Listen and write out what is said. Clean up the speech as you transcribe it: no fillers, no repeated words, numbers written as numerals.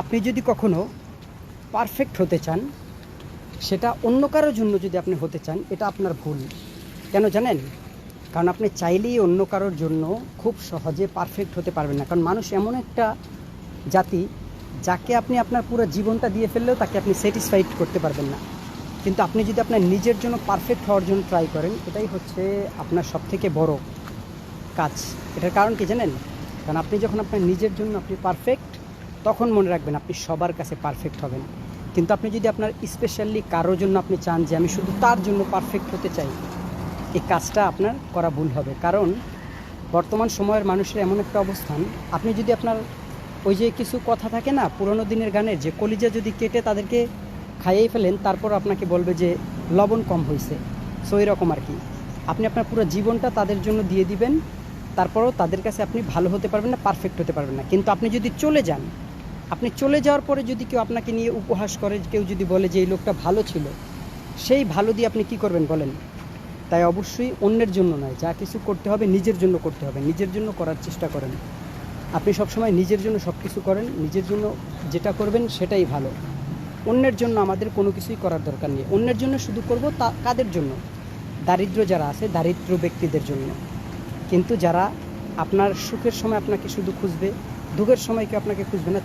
আপনি যদি কখনো পারফেক্ট হতে চান, সেটা অন্য কারোর জন্য যদি আপনি হতে চান, এটা আপনার ভুল। কেন জানেন? কারণ আপনি চাইলেই অন্য কারোর জন্য খুব সহজে পারফেক্ট হতে পারবেন না। কারণ মানুষ এমন একটা জাতি, যাকে আপনি আপনার পুরো জীবনটা দিয়ে ফেললেও তাকে আপনি স্যাটিসফাইড করতে পারবেন না। কিন্তু আপনি যদি আপনার নিজের জন্য পারফেক্ট হওয়ার জন্য ট্রাই করেন, এটাই হচ্ছে আপনার সবথেকে বড় কাজ। এটার কারণ কি জানেন? কারণ আপনি যখন আপনার নিজের জন্য আপনি পারফেক্ট, তখন মনে রাখবেন আপনি সবার কাছে পারফেক্ট হবেন। কিন্তু আপনি যদি আপনার স্পেশালি কারোর জন্য আপনি চান যে আমি শুধু তার জন্য পারফেক্ট হতে চাই, এই কাজটা আপনার করা ভুল হবে। কারণ বর্তমান সময়ের মানুষের এমন একটা অবস্থান, আপনি যদি আপনার ওই যে কিছু কথা থাকে না পুরোনো দিনের গানের, যে কলিজা যদি কেটে তাদেরকে খাইয়েই ফেলেন, তারপর আপনাকে বলবে যে লবণ কম হয়েছে। সো এরকম আর কি, আপনি আপনার পুরো জীবনটা তাদের জন্য দিয়ে দিবেন, তারপরও তাদের কাছে আপনি ভালো হতে পারবেন না, পারফেক্ট হতে পারবেন না। কিন্তু আপনি যদি চলে যান, আপনি চলে যাওয়ার পরে যদি কেউ আপনাকে নিয়ে উপহাস করে, কেউ যদি বলে যে এই লোকটা ভালো ছিল, সেই ভালো দিয়ে আপনি কি করবেন বলেন? তাই অবশ্যই অন্যের জন্য নয়, যা কিছু করতে হবে নিজের জন্য করতে হবে। নিজের জন্য করার চেষ্টা করেন। আপনি সবসময় নিজের জন্য সব কিছু করেন, নিজের জন্য যেটা করবেন সেটাই ভালো। অন্যের জন্য আমাদের কোনো কিছুই করার দরকার নেই। অন্যের জন্য শুধু করব কাদের জন্য? দারিদ্র যারা আছে, দারিদ্র ব্যক্তিদের জন্য। কিন্তু যারা আপনার সুখের সময় আপনাকে শুধু খুঁজবে, দুঃখের সময় কেউ আপনাকে খুঁজবে না,